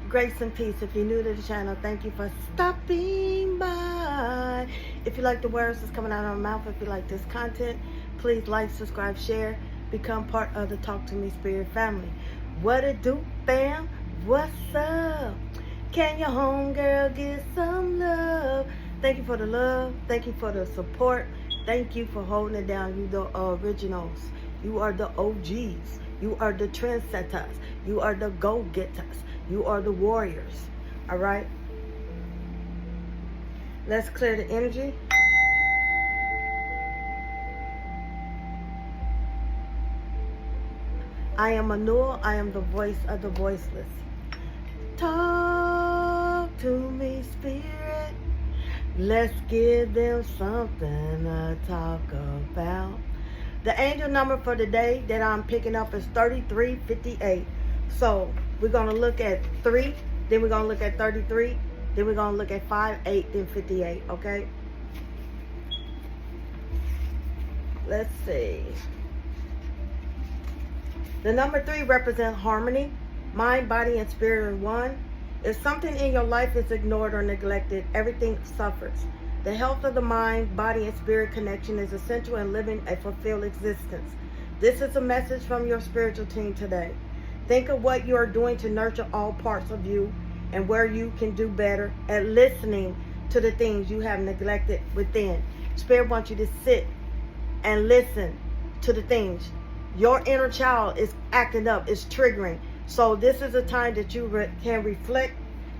Grace and peace. If you're new to the channel, thank you for stopping by. If you like the words that's coming out of my mouth, if you like this content, please like, subscribe, share, become part of the Talk to Me Spirit family. What it do, fam? What's up? Can your homegirl get some love? Thank you for the love. Thank you for the support. Thank you for holding it down. You the originals. You are the OGs. You are the trendsetters. You are the go-getters. You are the warriors. All right? Let's clear the energy. I am Anul. I am the voice of the voiceless. Talk to me, spirit. Let's give them something to talk about. The angel number for the day that I'm picking up is 3358. So we're going to look at 3, then we're going to look at 33, then we're going to look at 5, 8, then 58, okay? Let's see. The number 3 represents harmony, mind, body, and spirit in one. If something in your life is ignored or neglected, everything suffers. The health of the mind, body, and spirit connection is essential in living a fulfilled existence. This is a message from your spiritual team today. Think of what you are doing to nurture all parts of you and where you can do better at listening to the things you have neglected within. Spirit wants you to sit and listen to the things. Your inner child is acting up, is triggering. So this is a time that you can reflect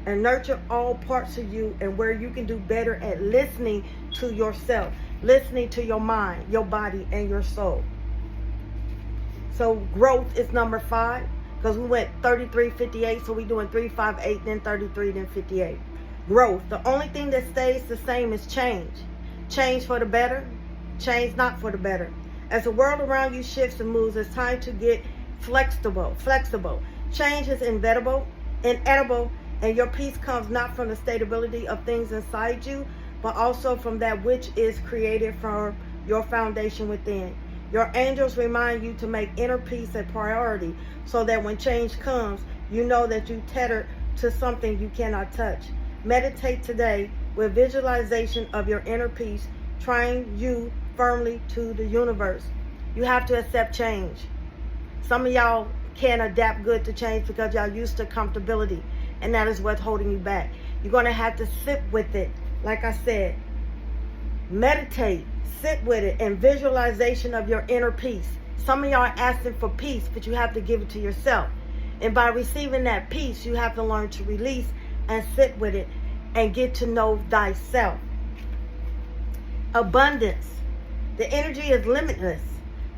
and nurture all parts of you and where you can do better at listening to yourself, listening to your mind, your body, and your soul. So growth is number 5 because we went 33, 58, so we're doing 3, 5, 8, then 33, then 58. Growth. The only thing that stays the same is change. Change for the better, change not for the better. As the world around you shifts and moves, it's time to get flexible. Change is inevitable, and your peace comes not from the stability of things inside you, but also from that which is created from your foundation within. Your angels remind you to make inner peace a priority so that when change comes, you know that you tethered to something you cannot touch. Meditate today with visualization of your inner peace, tying you firmly to the universe. You have to accept change. Some of y'all can't adapt good to change because y'all used to comfortability, and that is what's holding you back. You're going to have to sit with it. Like I said, meditate, sit with it, and visualization of your inner peace. Some of y'all are asking for peace, but you have to give it to yourself. And by receiving that peace, you have to learn to release and sit with it and get to know thyself. Abundance. The energy is limitless.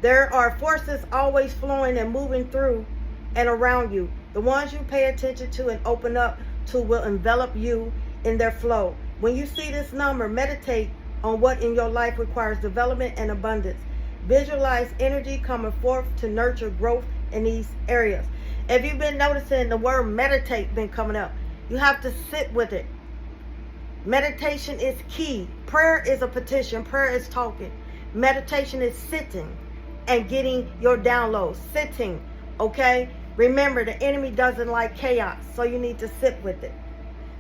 There are forces always flowing and moving through and around you. The ones you pay attention to and open up to will envelop you in their flow. When you see this number, meditate on what in your life requires development and abundance. Visualize energy coming forth to nurture growth in these areas. If you've been noticing the word meditate been coming up, you have to sit with it. Meditation is key. Prayer is a petition. Prayer is talking. Meditation is sitting and getting your downloads. Sitting, okay? Remember, the enemy doesn't like chaos, so you need to sit with it.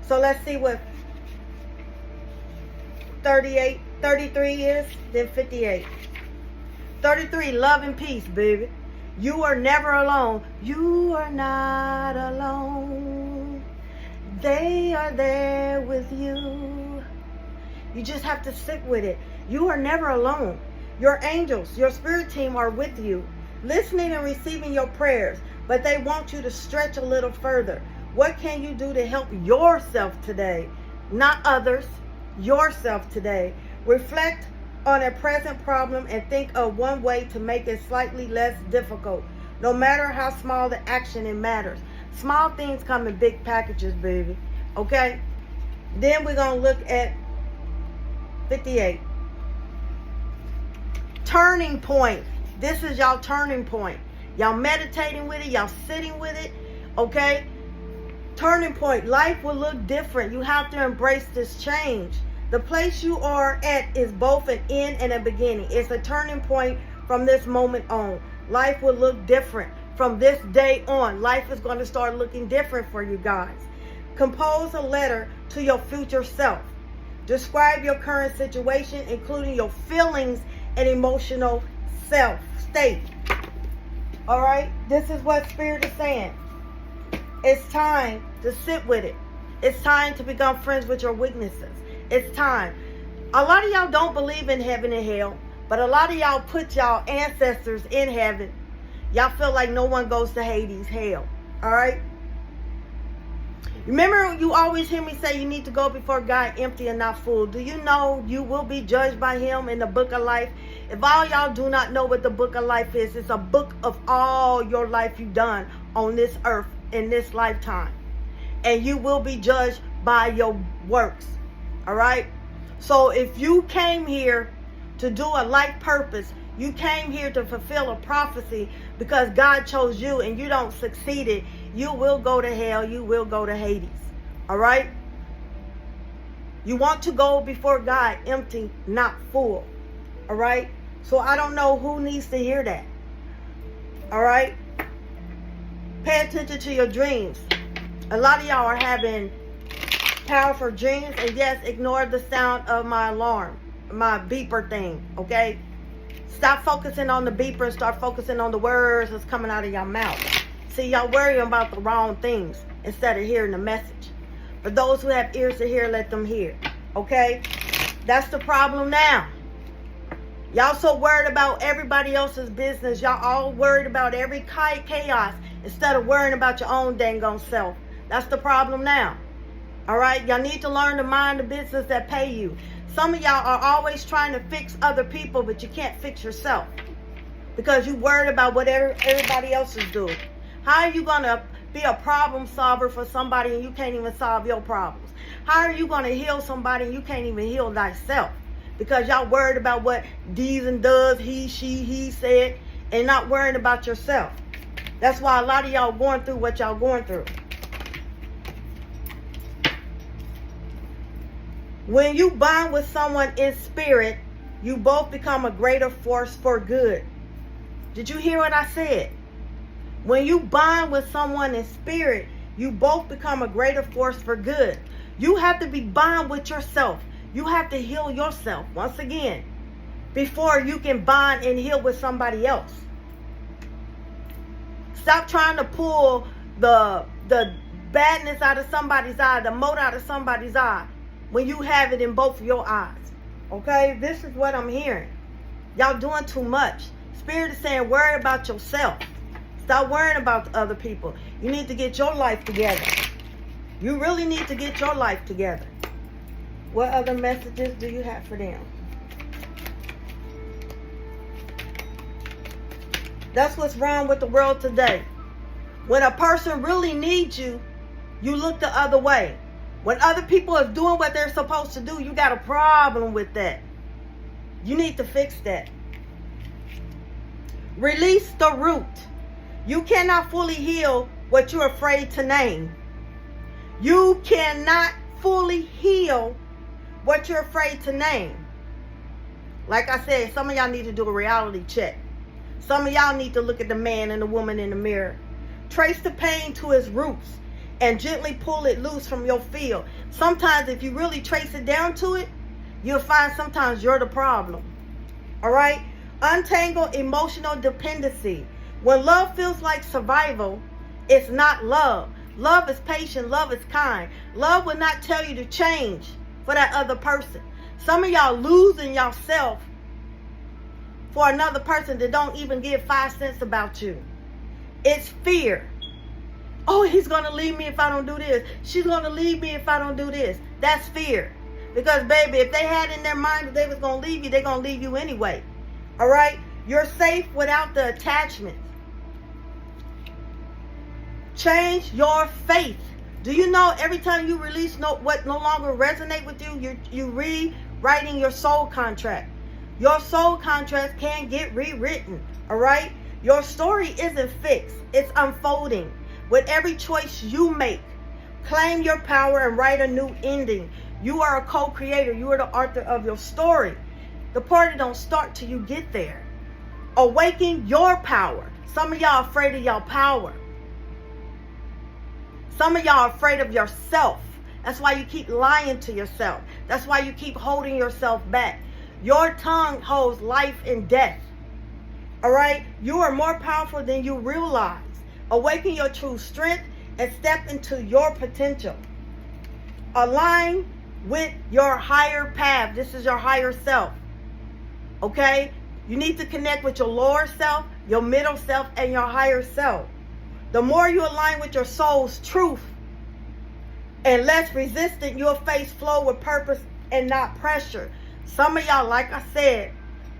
So let's see what 33 is, then 58. 33, love and peace, baby. You are never alone. You are not alone. They are there with you. You just have to sit with it. You are never alone. Your angels, your spirit team are with you, listening and receiving your prayers, but they want you to stretch a little further. What can you do to help yourself today? Not others, yourself today. Reflect on a present problem and think of one way to make it slightly less difficult. No matter how small the action, it matters. Small things come in big packages, baby. Okay? Then we're going to look at 58. Turning point. This is y'all turning point. Y'all meditating with it. Y'all sitting with it. Okay? Turning point. Life will look different. You have to embrace this change. The place you are at is both an end and a beginning. It's a turning point from this moment on. Life will look different. From this day on, life is going to start looking different for you guys. Compose a letter to your future self. Describe your current situation, including your feelings and emotional self state. All right? This is what Spirit is saying. It's time to sit with it. It's time to become friends with your weaknesses. It's time. A lot of y'all don't believe in heaven and hell, but a lot of y'all put y'all ancestors in heaven. Y'all feel like no one goes to Hades, hell. All right? Remember, you always hear me say you need to go before God empty and not full. Do you know you will be judged by him in the book of life? If all y'all do not know what the book of life is, it's a book of all your life you've done on this earth in this lifetime. And you will be judged by your works. All right? So if you came here to do a life purpose, you came here to fulfill a prophecy because God chose you and you don't succeed, you will go to hell. You will go to Hades. All right? You want to go before God empty, not full. All right? So I don't know who needs to hear that. All right? Pay attention to your dreams. A lot of y'all are having powerful dreams. And yes, ignore the sound of my alarm, my beeper thing. Okay? Stop focusing on the beeper and start focusing on the words that's coming out of your mouth. See, y'all worrying about the wrong things instead of hearing the message. For those who have ears to hear, let them hear. Okay? That's the problem now. Y'all so worried about everybody else's business. Y'all all worried about every chaos instead of worrying about your own dang on self. That's the problem now. All right? Y'all need to learn to mind the business that pay you. Some of y'all are always trying to fix other people, but you can't fix yourself because you worried about what everybody else is doing. How are you going to be a problem solver for somebody and you can't even solve your problems? How are you going to heal somebody and you can't even heal thyself? Because y'all worried about what does and does, he, she, he said, and not worrying about yourself. That's why a lot of y'all going through what y'all going through. When you bond with someone in spirit, you both become a greater force for good. Did you hear what I said? When you bond with someone in spirit, you both become a greater force for good. You have to be bond with yourself. You have to heal yourself once again before you can bond and heal with somebody else. Stop trying to pull the badness out of somebody's eye, the mote out of somebody's eye, when you have it in both of your eyes. Okay? This is what I'm hearing. Y'all doing too much. Spirit is saying worry about yourself. Stop worrying about the other people. You need to get your life together. You really need to get your life together. What other messages do you have for them? That's what's wrong with the world today. When a person really needs you, you look the other way. When other people are doing what they're supposed to do, you got a problem with that. You need to fix that. Release the root. You cannot fully heal what you're afraid to name. You cannot fully heal what you're afraid to name. Like I said, some of y'all need to do a reality check. Some of y'all need to look at the man and the woman in the mirror. Trace the pain to its roots and gently pull it loose from your field. Sometimes if you really trace it down to it, you'll find sometimes you're the problem. All right? Untangle emotional dependency. When love feels like survival, it's not love. Love is patient. Love is kind. Love will not tell you to change for that other person. Some of y'all losing yourself for another person that don't even give 5 cents about you. It's fear. Oh, he's going to leave me if I don't do this. She's going to leave me if I don't do this. That's fear. Because, baby, if they had in their mind that they was going to leave you, they're going to leave you anyway. All right? You're safe without the attachment. Change your faith. Do you know every time you release what no longer resonate with you, you rewriting your soul contract. Your soul contract can get rewritten. All right? Your story isn't fixed. It's unfolding. With every choice you make, claim your power and write a new ending. You are a co-creator. You are the author of your story. The party don't start till you get there. Awaken your power. Some of y'all afraid of your power. Some of y'all are afraid of yourself. That's why you keep lying to yourself. That's why you keep holding yourself back. Your tongue holds life and death. All right? You are more powerful than you realize. Awaken your true strength and step into your potential. Align with your higher path. This is your higher self. Okay? You need to connect with your lower self, your middle self, and your higher self. The more you align with your soul's truth and less resistant, you'll face flow with purpose and not pressure. Some of y'all, like I said,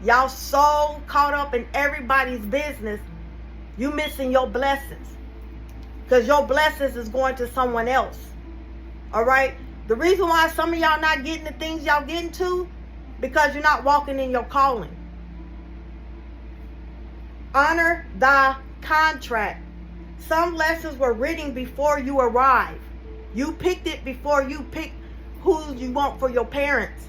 y'all so caught up in everybody's business, you missing your blessings. Because your blessings is going to someone else. All right? The reason why some of y'all not getting the things y'all getting to, because you're not walking in your calling. Honor thy contract. Some lessons were written before you arrived. You picked it before you picked who you want for your parents.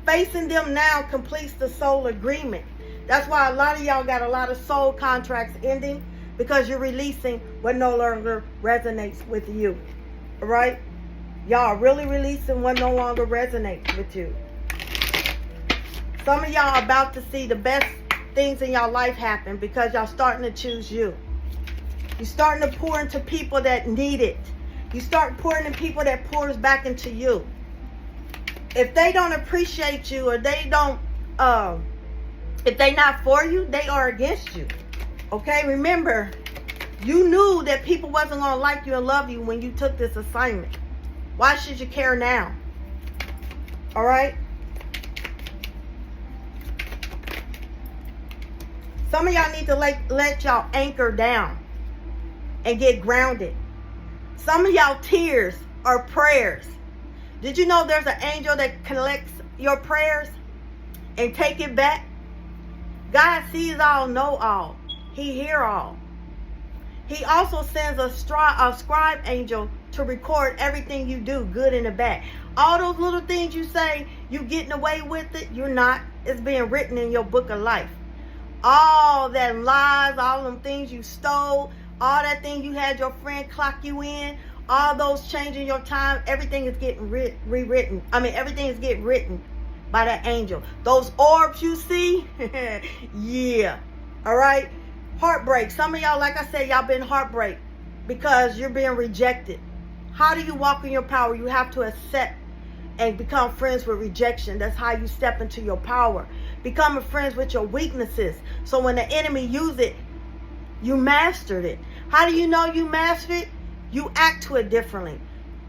Facing them now completes the soul agreement. That's why a lot of y'all got a lot of soul contracts ending, because you're releasing what no longer resonates with you. All right? Y'all really releasing what no longer resonates with you. Some of y'all are about to see the best things in your life happen because y'all starting to choose you. You're starting to pour into people that need it. You start pouring in people that pours back into you. If they don't appreciate you, or they don't, if they not for you, they are against you. Okay, remember, you knew that people wasn't going to like you and love you when you took this assignment. Why should you care now? All right? Some of y'all need to let y'all anchor down and get grounded. Some of y'all tears are prayers. Did you know there's an angel that collects your prayers and take it back? God sees all, know all. He hear all. He also sends a scribe angel to record everything you do, good and the bad. All those little things you say, you getting away with it, you're not. It's being written in your book of life. All that lies, all them things you stole, all that thing you had your friend clock you in, all those changing your time, everything is getting rewritten. Everything is getting written by that angel. Those orbs you see, yeah. All right? Heartbreak. Some of y'all, like I said, y'all been heartbreak because you're being rejected. How do you walk in your power? You have to accept and become friends with rejection. That's how you step into your power. Becoming friends with your weaknesses. So when the enemy use it, you mastered it. How do you know you mastered it? You act to it differently.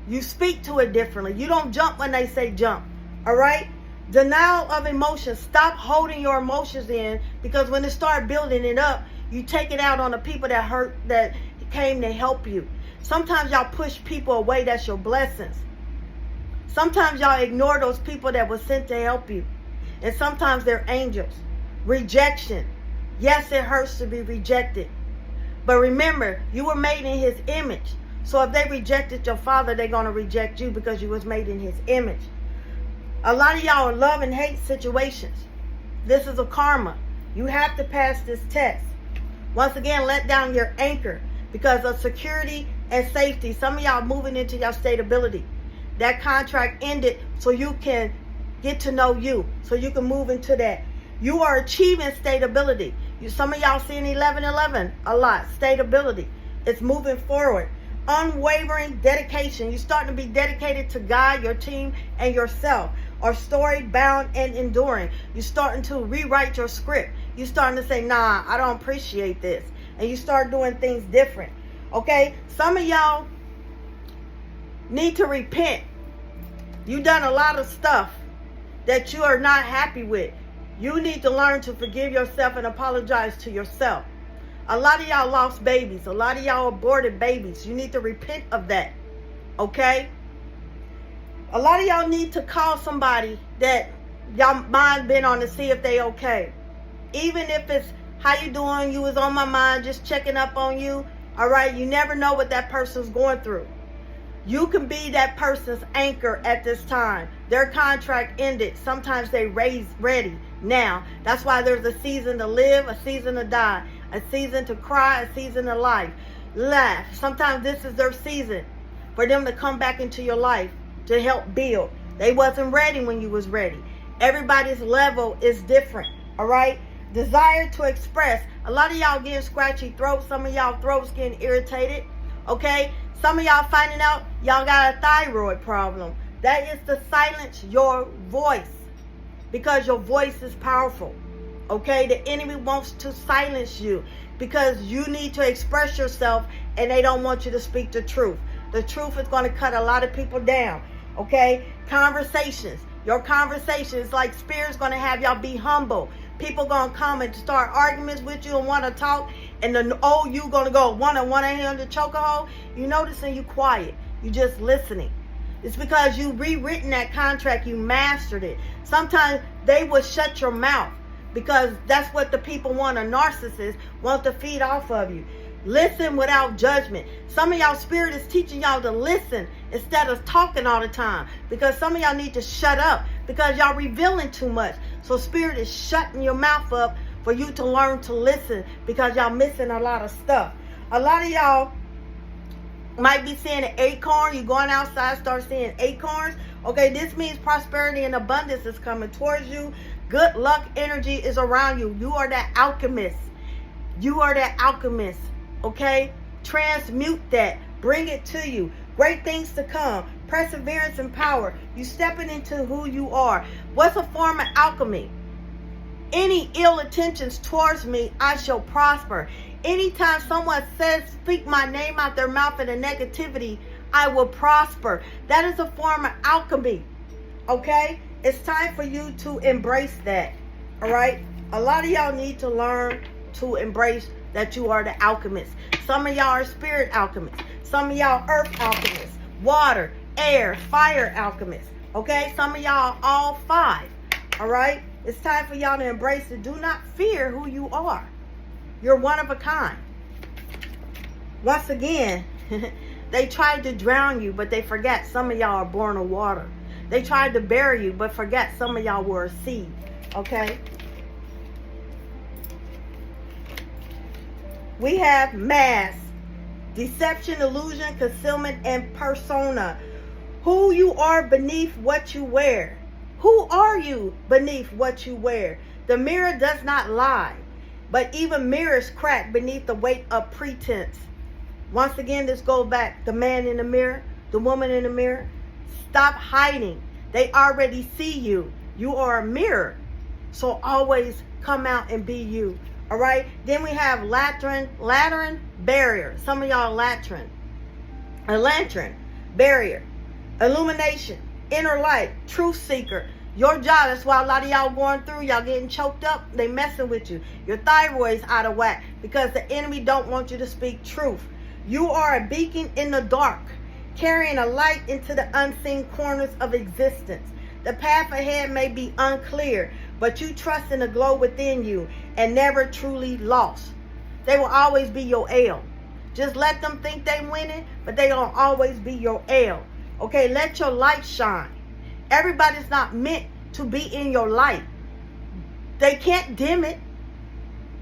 You speak to it differently. You don't jump when they say jump. All right? Denial of emotions. Stop holding your emotions in, because when they start building it up, you take it out on the people that hurt, that came to help you. Sometimes y'all push people away. That's your blessings. Sometimes y'all ignore those people that were sent to help you. And sometimes they're angels. Rejection. Yes, it hurts to be rejected. But remember, you were made in his image. So if they rejected your father, they're going to reject you because you was made in his image. A lot of y'all are love and hate situations. This is a karma. You have to pass this test. Once again, let down your anchor because of security and safety. Some of y'all moving into your stability. That contract ended so you can get to know you, so you can move into that. You are achieving stability. Some of y'all seeing 1111 a lot. Stability. It's moving forward. Unwavering dedication. You're starting to be dedicated to God, your team, and yourself. Or story bound and enduring. You're starting to rewrite your script. You're starting to say, nah, I don't appreciate this. And you start doing things different. Okay? Some of y'all need to repent. You've done a lot of stuff that you are not happy with. You need to learn to forgive yourself and apologize to yourself. A lot of y'all lost babies. A lot of y'all aborted babies. You need to repent of that. Okay? A lot of y'all need to call somebody that y'all mind been on to see if they okay. Even if it's, how you doing? You was on my mind, just checking up on you. All right? You never know what that person's going through. You can be that person's anchor at this time. Their contract ended. Sometimes they ready now. That's why there's a season to live, a season to die, a season to cry, a season to laugh. Sometimes this is their season. for them to come back into your life to help build. They wasn't ready when you was ready. Everybody's level is different, all right? Desire to express. A lot of y'all getting scratchy throats. Some of y'all throats getting irritated, okay? Some of y'all finding out y'all got a thyroid problem. That is to silence your voice, because your voice is powerful, okay? The enemy wants to silence you because you need to express yourself, and they don't want you to speak the truth. The truth is going to cut a lot of people down, okay? Conversations. Your conversations, like Spirit's going to have y'all be humble. People going to come and start arguments with you and want to talk, and the old you going to go one hand to choke a hole. You noticing you quiet. You just listening. It's because you rewritten that contract. You mastered it. Sometimes they will shut your mouth because that's what the people want. A narcissist want to feed off of you. Listen without judgment. Some of y'all Spirit is teaching y'all to listen instead of talking all the time, because some of y'all need to shut up because y'all revealing too much. So Spirit is shutting your mouth up for you to learn to listen, because y'all missing a lot of stuff. A lot of y'all might be seeing an acorn. You going outside, start seeing acorns. Okay, this means prosperity and abundance is coming towards you. Good luck energy is around you. You are that alchemist. You are that alchemist. Okay, transmute that, bring it to you. Great things to come, perseverance and power. You stepping into who you are. What's a form of alchemy? Any ill intentions towards me, I shall prosper. Anytime someone says, speak my name out their mouth in a negativity, I will prosper. That is a form of alchemy. Okay, it's time for you to embrace that. All right, a lot of y'all need to learn to embrace that you are the alchemist. Some of y'all are spirit alchemists. Some of y'all earth alchemists. Water, air, fire alchemists. Okay? Some of y'all all five. All right? It's time for y'all to embrace it. Do not fear who you are. You're one of a kind. Once again, they tried to drown you, but they forgot some of y'all are born of water. They tried to bury you, but forgot some of y'all were a seed. Okay? We have mask, deception, illusion, concealment, and persona. Who you are beneath what you wear. Who are you beneath what you wear? The mirror does not lie, but even mirrors crack beneath the weight of pretense. Once again, this goes back. The man in the mirror, the woman in the mirror. Stop hiding. They already see you. You are a mirror. So always come out and be you. All right. Then we have lantern, barrier. Some of y'all lantern. A lantern, barrier, illumination, inner light, truth seeker. Your job, that's why a lot of y'all going through, y'all getting choked up. They messing with you. Your thyroid's out of whack because the enemy don't want you to speak truth. You are a beacon in the dark, carrying a light into the unseen corners of existence. The path ahead may be unclear, but you trust in the glow within you and never truly lost. They will always be your L. Just let them think they winning, but they don't always be your L. Okay, let your light shine. Everybody's not meant to be in your light. They can't dim it.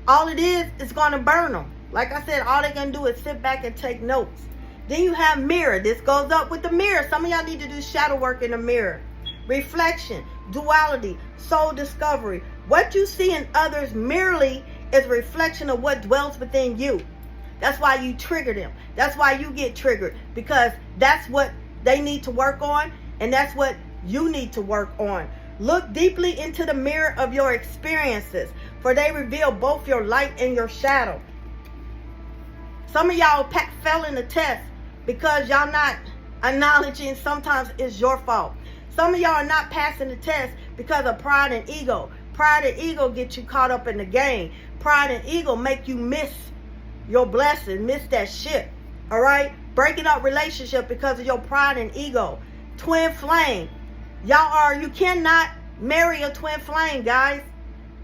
All it is going to burn them. Like I said, all they're going to do is sit back and take notes. Then you have mirror. This goes up with the mirror. Some of y'all need to do shadow work in the mirror. Reflection, duality, soul discovery. What you see in others merely is a reflection of what dwells within you. That's why you trigger them. That's why you get triggered, because that's what they need to work on, and that's what you need to work on. Look deeply into the mirror of your experiences, for they reveal both your light and your shadow. Some of y'all fell in the test because y'all not acknowledging sometimes it's your fault. Some of y'all are not passing the test because of pride and ego. Pride and ego get you caught up in the game. Pride and ego make you miss your blessing, miss that shit. All right? Breaking up relationship because of your pride and ego. Twin flame. You cannot marry a twin flame, guys.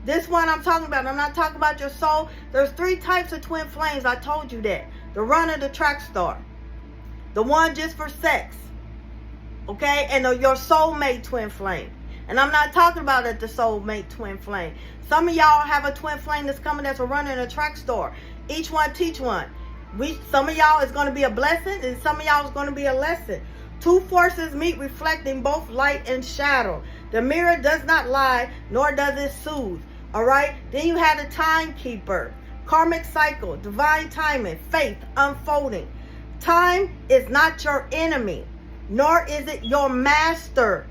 This one I'm talking about. I'm not talking about your soul. There's 3 types of twin flames. I told you that. The runner, the track star. The one just for sex. Okay? And your soulmate twin flame. And I'm not talking about the soulmate twin flame. Some of y'all have a twin flame that's coming that's a runner and a track star. Each one teach one. Some of y'all is going to be a blessing, and some of y'all is going to be a lesson. Two forces meet, reflecting both light and shadow. The mirror does not lie, nor does it soothe. All right? Then you have the timekeeper, karmic cycle, divine timing, faith unfolding. Time is not your enemy, nor is it your master.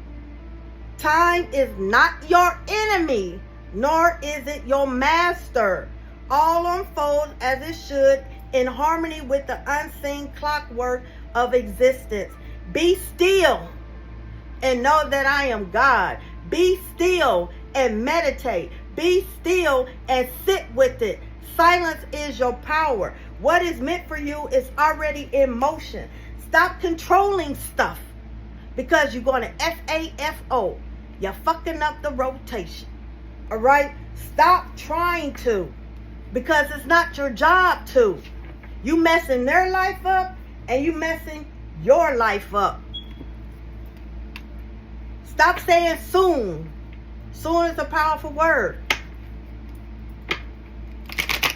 Time is not your enemy, nor is it your master. All unfolds as it should, in harmony with the unseen clockwork of existence. Be still and know that I am God. Be still and meditate. Be still and sit with it. Silence is your power. What is meant for you is already in motion. Stop controlling stuff because you're going to FAFO. You're fucking up the rotation. All right? Stop trying to, because it's not your job to. You messing their life up and you messing your life up. Stop saying soon. Soon is a powerful word.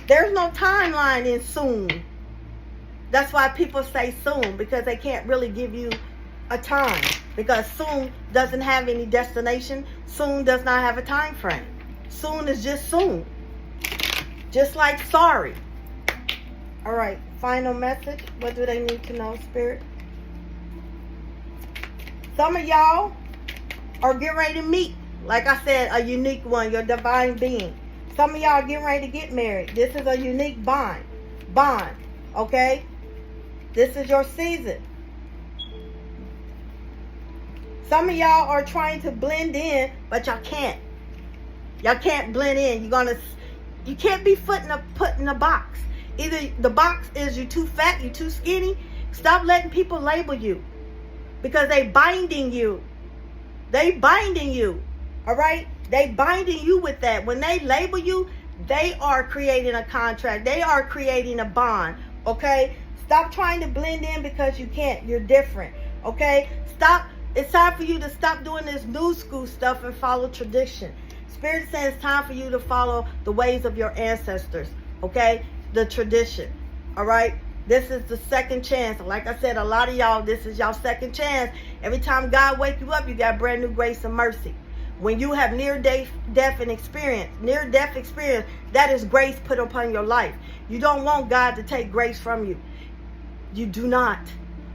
There's no timeline in soon. That's why people say soon, because they can't really give you a time. Because soon doesn't have any destination. Soon does not have a time frame. Soon is just soon. Just like sorry. All right, final message. What do they need to know, Spirit? Some of y'all are getting ready to meet, like I said, a unique one, your divine being. Some of y'all are getting ready to get married. This is a unique bond, okay? This is your season. Some of y'all are trying to blend in, but y'all can't. Y'all can't blend in. You can't be put in a box. Either the box is you too fat, you too skinny. Stop letting people label you, because they binding you. They binding you. All right? They binding you with that. When they label you, they are creating a contract. They are creating a bond. Okay? Stop trying to blend in because you can't. You're different. Okay? Stop. It's time for you to stop doing this new school stuff and follow tradition. Spirit says it's time for you to follow the ways of your ancestors. Okay? The tradition. All right? This is the second chance. Like I said, a lot of y'all, this is y'all second chance. Every time God wake you up, you got brand new grace and mercy. When you have near-death experience, that is grace put upon your life. You don't want God to take grace from you. You do not.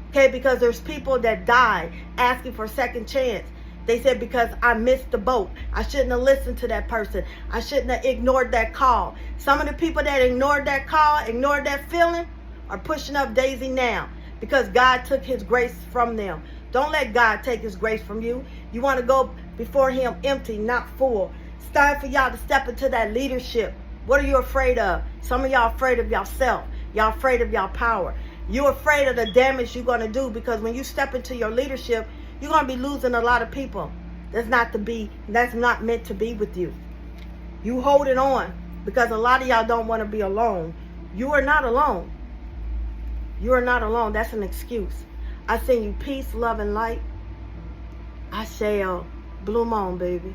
Okay, because there's people that die asking for a second chance. They said, because I missed the boat, I shouldn't have listened to that person. I shouldn't have ignored that call. Some of the people that ignored that call, ignored that feeling, are pushing up Daisy now because God took his grace from them. Don't let God take his grace from you. You want to go before him empty, not full. It's time for y'all to step into that leadership. What are you afraid of? Some of y'all afraid of yourself. Y'all afraid of y'all power. You're afraid of the damage you're going to do, because when you step into your leadership, you're going to be losing a lot of people. That's not meant to be with you. You hold it on, because a lot of y'all don't want to be alone. You are not alone. You are not alone. That's an excuse. I send you peace, love, and light. I shall bloom on, baby.